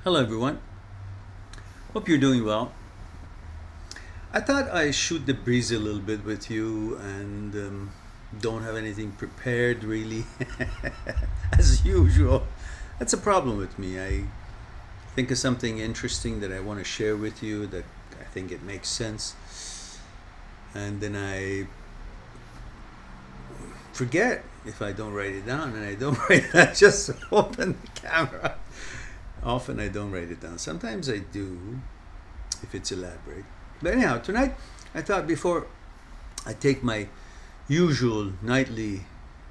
Hello, everyone. Hope you're doing well. I thought I shoot the breeze a little bit with you and don't have anything prepared really, as usual. That's a problem with me. I think of something interesting that I want to share with you that I think it makes sense, and then I forget if I don't write it down, and I don't write it down. I just open the camera. Often I don't write it down. Sometimes I do, if it's elaborate. But anyhow, tonight I thought before I take my usual nightly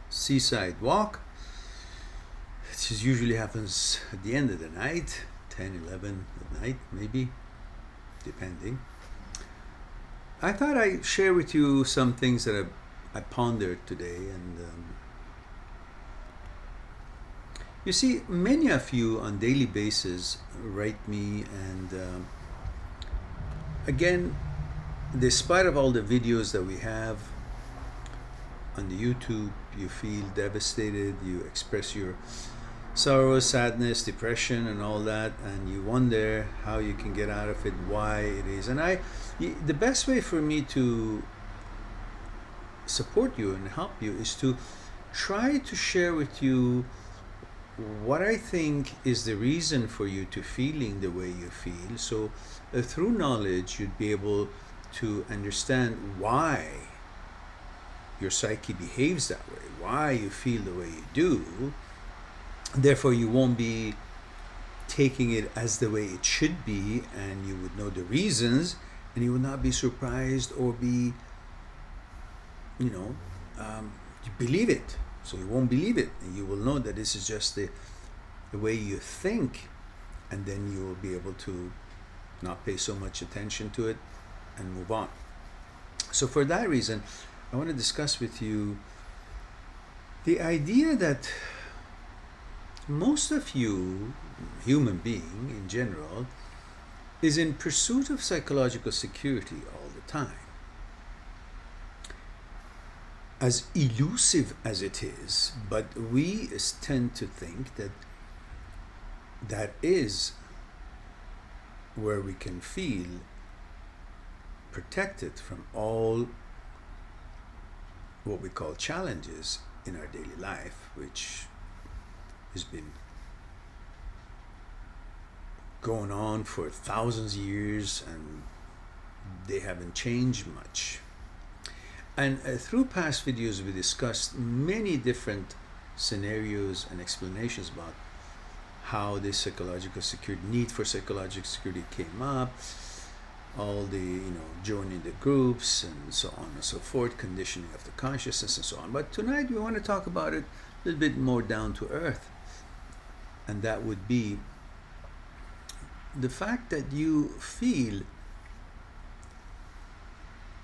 seaside walk, which usually happens at the end of the night, 10, 11 at night, maybe, depending. I thought I'd share with you some things that I pondered today. And you see, many of you on daily basis write me, and again, despite of all the videos that we have on the YouTube, you feel devastated, you express your sorrow, sadness, depression, and all that, and you wonder how you can get out of it, why it is. And the best way for me to support you and help you is to try to share with you what I think is the reason for you to feeling the way you feel. So through knowledge, you'd be able to understand why your psyche behaves that way, why you feel the way you do. Therefore, you won't be taking it as the way it should be, and you would know the reasons, and you would not be surprised or be, you believe it. So you won't believe it, and you will know that this is just the way you think, and then you will be able to not pay so much attention to it and move on. So for that reason, I want to discuss with you the idea that most of you, human being in general, is in pursuit of psychological security all the time. As elusive as it is, but we tend to think that that is where we can feel protected from all what we call challenges in our daily life, which has been going on for thousands of years, and they haven't changed much. And through past videos, we discussed many different scenarios and explanations about how this psychological security, need for psychological security came up, all the, joining the groups and so on and so forth, conditioning of the consciousness and so on. But tonight we want to talk about it a little bit more down to earth. And that would be the fact that you feel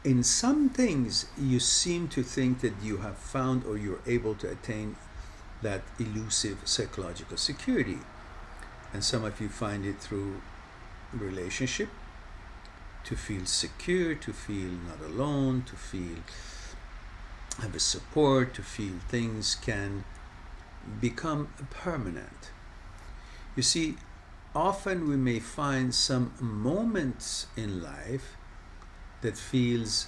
in some things you seem to think that you have found or you're able to attain that elusive psychological security. And some of you find it through relationship, to feel secure, to feel not alone, to feel have a support, to feel things can become permanent. You see, often we may find some moments in life that feels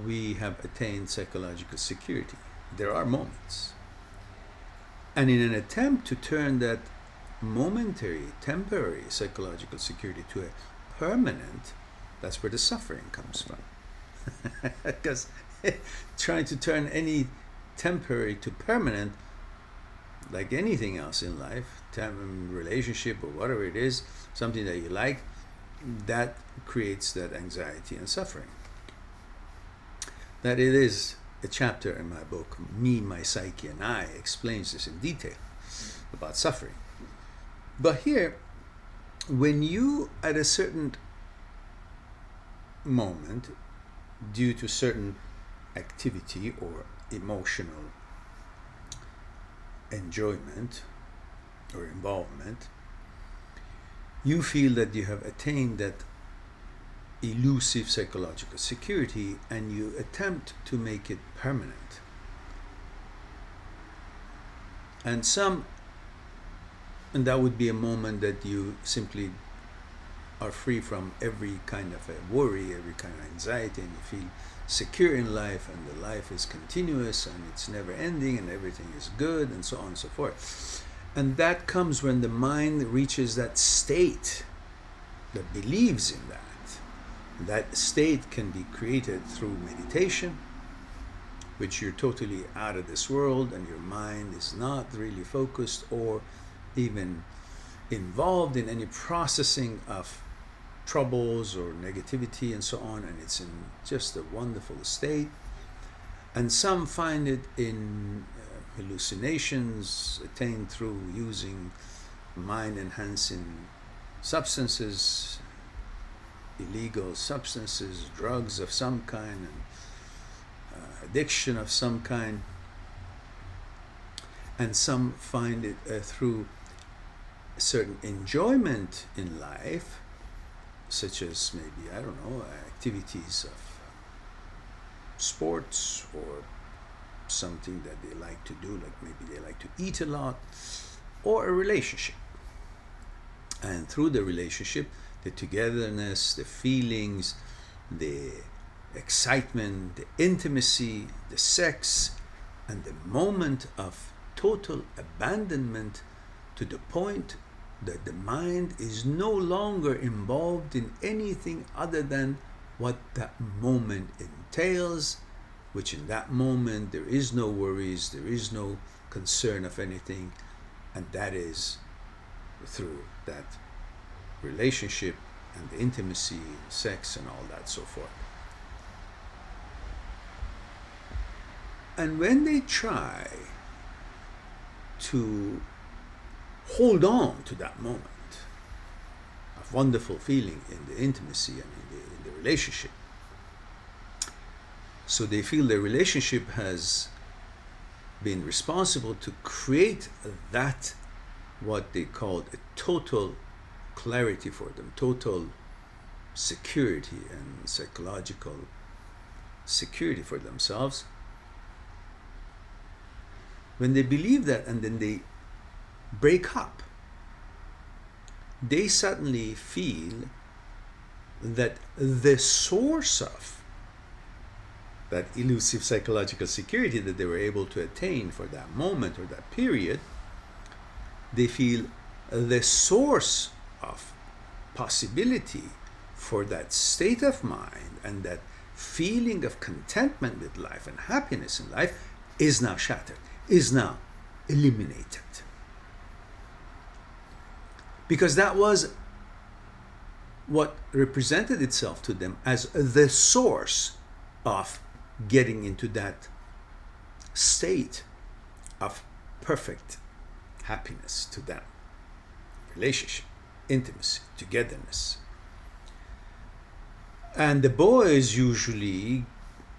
we have attained psychological security. There are moments. And in an attempt to turn that momentary, temporary psychological security to a permanent, that's where the suffering comes from. Because trying to turn any temporary to permanent, like anything else in life, relationship or whatever it is, something that you like, that creates that anxiety and suffering. That it is a chapter in my book, Me, My Psyche, and I, explains this in detail about suffering. But here, when you, at a certain moment, due to certain activity or emotional enjoyment or involvement, you feel that you have attained that elusive psychological security, and you attempt to make it permanent. And some And that would be a moment that you simply are free from every kind of a worry, every kind of anxiety, and you feel secure in life, and the life is continuous and it's never ending and everything is good, and so on and so forth. And that comes when the mind reaches that state that believes in that. That state can be created through meditation, which you're totally out of this world and your mind is not really focused or even involved in any processing of troubles or negativity and so on, and it's in just a wonderful state. And some find it in hallucinations attained through using mind enhancing substances, illegal substances, drugs of some kind, and addiction of some kind. And some find it through certain enjoyment in life, such as maybe, I don't know, activities of sports or something that they like to do, like maybe they like to eat a lot, or a relationship. And through the relationship, the togetherness, the feelings, the excitement, the intimacy, the sex, and the moment of total abandonment, to the point that the mind is no longer involved in anything other than what that moment entails, which in that moment there is no worries, there is no concern of anything, and that is through that relationship and the intimacy, sex, and all that so forth. And when they try to hold on to that moment of wonderful feeling in the intimacy and in the relationship, so they feel the relationship has been responsible to create that, what they called a total clarity for them, total security and psychological security for themselves. When they believe that and then they break up, they suddenly feel that the source of that elusive psychological security that they were able to attain for that moment or that period, they feel the source of possibility for that state of mind and that feeling of contentment with life and happiness in life is now shattered, is now eliminated. Because that was what represented itself to them as the source of getting into that state of perfect happiness to them. Relationship, intimacy, togetherness. And the boys usually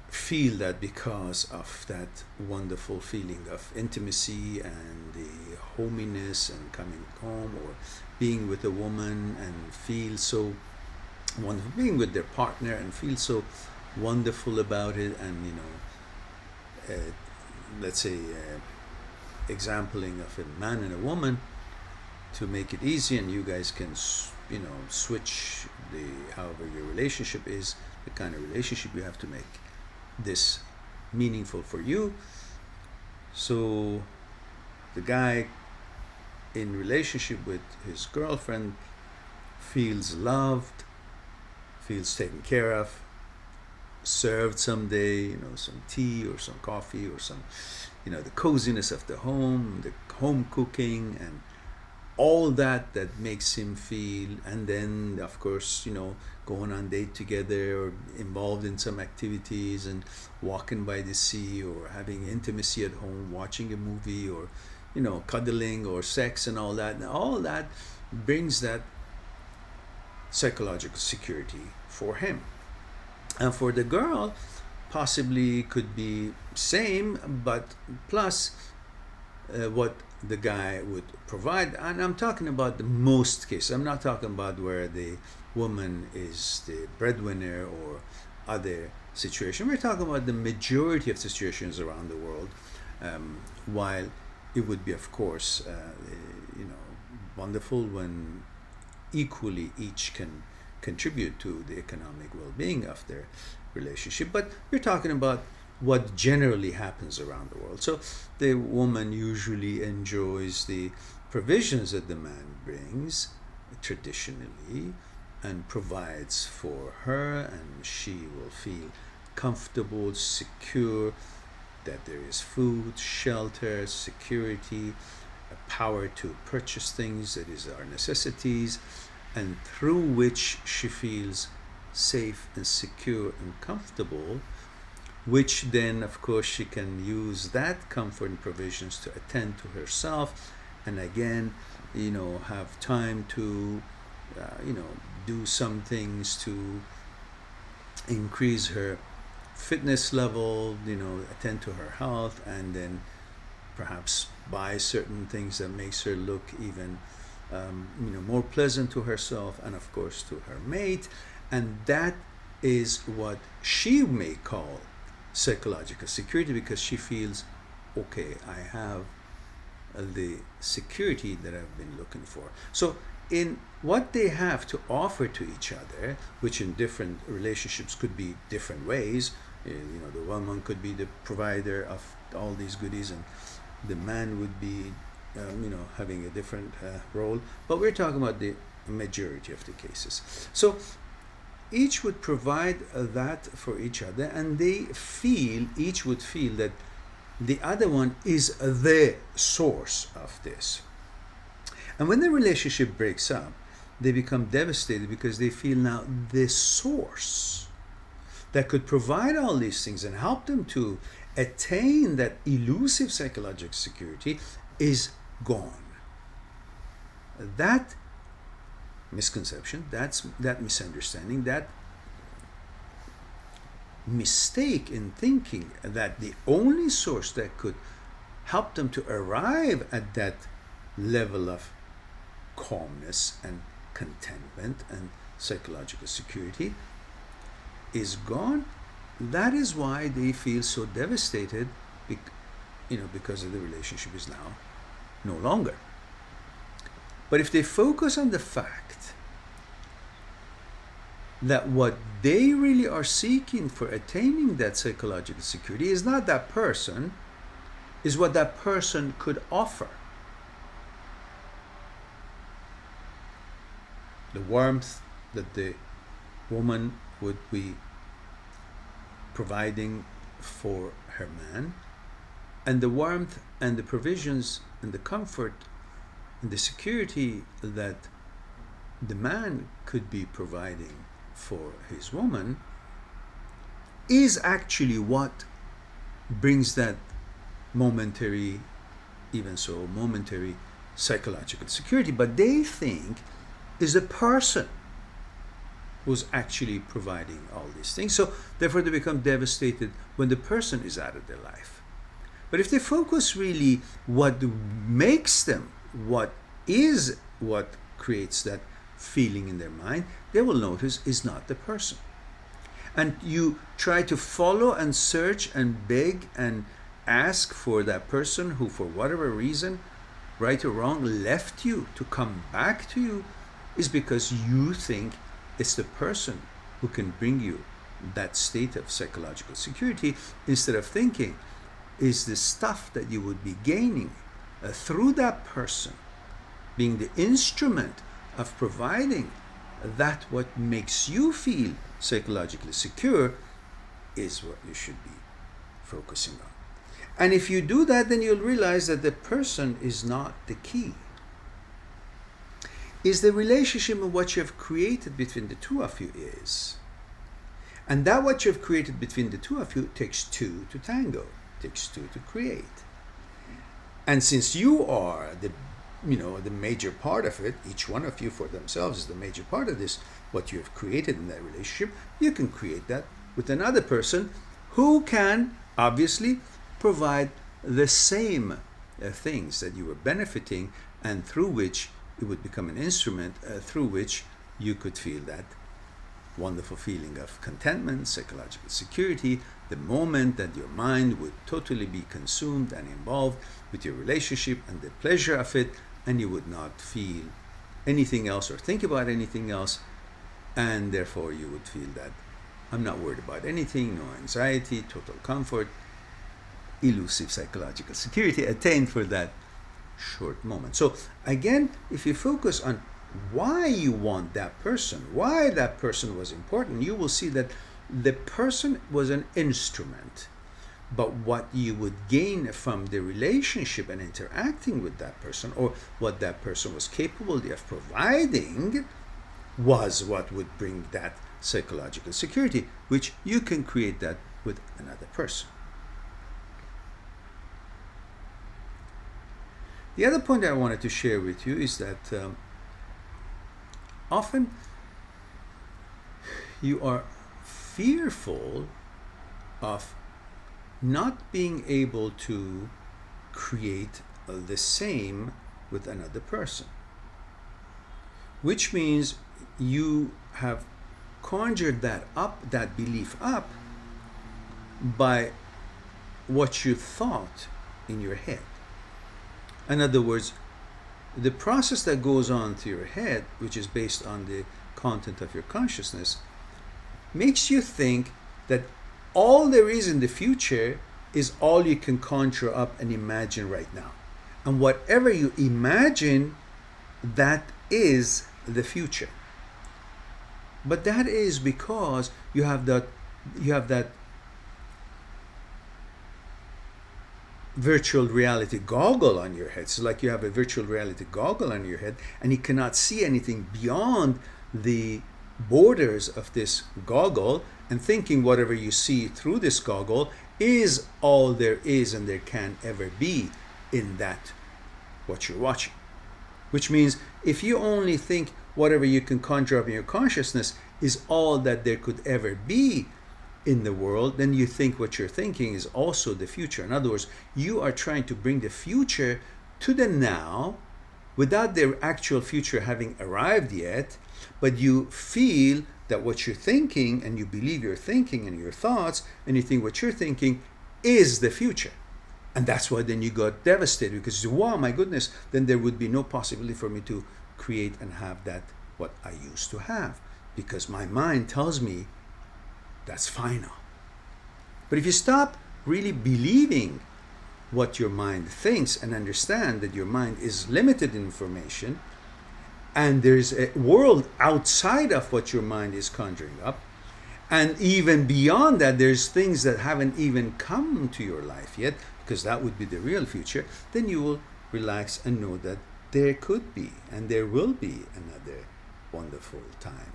feel that because of that wonderful feeling of intimacy and the hominess and coming home or being with a woman and feel so wonderful, being with their partner and feel so wonderful about it, and let's say exampling of a man and a woman, to make it easy, and you guys can switch the however your relationship is, the kind of relationship you have to make this meaningful for you. So the guy in relationship with his girlfriend feels loved, feels taken care of, served someday, some tea or some coffee or some, the coziness of the home cooking and all that makes him feel. And then of course, going on date together or involved in some activities and walking by the sea or having intimacy at home, watching a movie or, cuddling or sex and all that. And all that brings that psychological security for him. And for the girl, possibly could be same, but plus what the guy would provide. And I'm talking about the most cases. I'm not talking about where the woman is the breadwinner or other situation. We're talking about the majority of situations around the world. While it would be, of course, wonderful when equally each can contribute to the economic well-being of their relationship. But we're talking about what generally happens around the world. So the woman usually enjoys the provisions that the man brings traditionally and provides for her, and she will feel comfortable, secure, that there is food, shelter, security, a power to purchase things, that is our necessities, and through which she feels safe and secure and comfortable, which then of course she can use that comfort and provisions to attend to herself, and again, have time to do some things to increase her fitness level, attend to her health, and then perhaps buy certain things that makes her look even more pleasant to herself and of course to her mate. And that is what she may call psychological security, because she feels, okay, I have the security that I've been looking for. So in what they have to offer to each other, which in different relationships could be different ways, the woman could be the provider of all these goodies, and the man would be having a different role, but we're talking about the majority of the cases. So each would provide that for each other, and each would feel that the other one is the source of this. And when the relationship breaks up, they become devastated because they feel now the source that could provide all these things and help them to attain that elusive psychological security is gone. That misconception, that misunderstanding, that mistake in thinking that the only source that could help them to arrive at that level of calmness and contentment and psychological security is gone. That is why they feel so devastated, because of the relationship is now no longer. But if they focus on the fact that what they really are seeking for attaining that psychological security is not that person, is what that person could offer. The warmth that the woman would be providing for her man, and the warmth and the provisions and the comfort and the security that the man could be providing for his woman is actually what brings that momentary psychological security. But they think is the person who's actually providing all these things. So therefore they become devastated when the person is out of their life. But if they focus really what makes them, what creates that feeling in their mind, they will notice is not the person. And you try to follow and search and beg and ask for that person who, for whatever reason, right or wrong, left you, to come back to you, is because you think it's the person who can bring you that state of psychological security, instead of thinking is the stuff that you would be gaining through that person being the instrument of providing that what makes you feel psychologically secure is what you should be focusing on. And if you do that, then you'll realize that the person is not the key. Is the relationship of what you have created between the two of you is. And that what you have created between the two of you takes two to tango, takes two to create. And since you are the major part of it, each one of you for themselves is the major part of this, what you have created in that relationship, you can create that with another person who can obviously provide the same things that you were benefiting, and through which it would become an instrument through which you could feel that wonderful feeling of contentment, psychological security, the moment that your mind would totally be consumed and involved with your relationship and the pleasure of it, and you would not feel anything else or think about anything else, and therefore you would feel that I'm not worried about anything, no anxiety, total comfort, elusive psychological security attained for that short moment. So again, if you focus on why you want that person, why that person was important, you will see that the person was an instrument. But what you would gain from the relationship and interacting with that person, or what that person was capable of providing, was what would bring that psychological security, which you can create that with another person. The other point I wanted to share with you is that often you are fearful of not being able to create the same with another person, which means you have conjured that up, that belief up, by what you thought in your head. In other words, the process that goes on through your head, which is based on the content of your consciousness, makes you think that all there is in the future is all you can conjure up and imagine right now. And whatever you imagine, that is the future. But that is because you have that virtual reality goggle on your head. So like you have a virtual reality goggle on your head, and you cannot see anything beyond the borders of this goggle, and thinking whatever you see through this goggle is all there is and there can ever be in that what you're watching. Which means if you only think whatever you can conjure up in your consciousness is all that there could ever be in the world, then you think what you're thinking is also the future. In other words, you are trying to bring the future to the now without the actual future having arrived yet, but you feel that what you're thinking, and you believe you're thinking and your thoughts, and you think what you're thinking is the future. And that's why then you got devastated, because you say, wow, my goodness, then there would be no possibility for me to create and have that what I used to have, because my mind tells me that's final. But if you stop really believing what your mind thinks and understand that your mind is limited in information, and there's a world outside of what your mind is conjuring up, and even beyond that, there's things that haven't even come to your life yet, because that would be the real future, then you will relax and know that there could be and there will be another wonderful time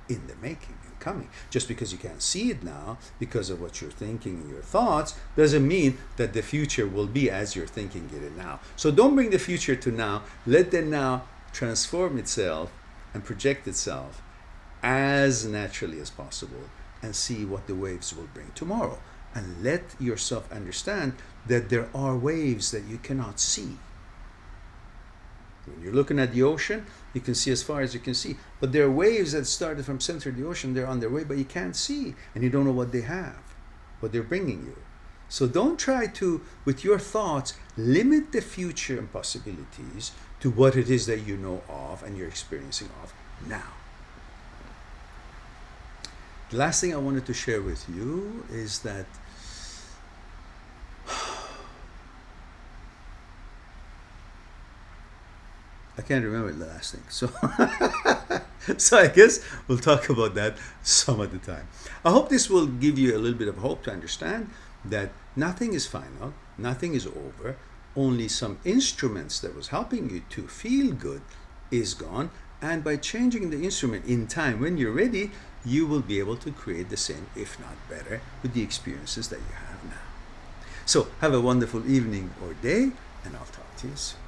in the making and coming. Just because you can't see it now because of what you're thinking and your thoughts doesn't mean that the future will be as you're thinking it now. So don't bring the future to now. Let the now transform itself and project itself as naturally as possible, and see what the waves will bring tomorrow. And let yourself understand that there are waves that you cannot see. When you're looking at the ocean, you can see as far as you can see. But there are waves that started from center of the ocean. They're on their way, but you can't see. And you don't know what they have, what they're bringing you. So don't try to, with your thoughts, limit the future and possibilities to what it is that you know of and you're experiencing of now. The last thing I wanted to share with you is that I can't remember the last thing. So I guess we'll talk about that some other time. I hope this will give you a little bit of hope to understand that nothing is final, nothing is over, only some instruments that was helping you to feel good is gone, and by changing the instrument in time, when you're ready, you will be able to create the same, if not better, with the experiences that you have now. So have a wonderful evening or day, and I'll talk to you soon.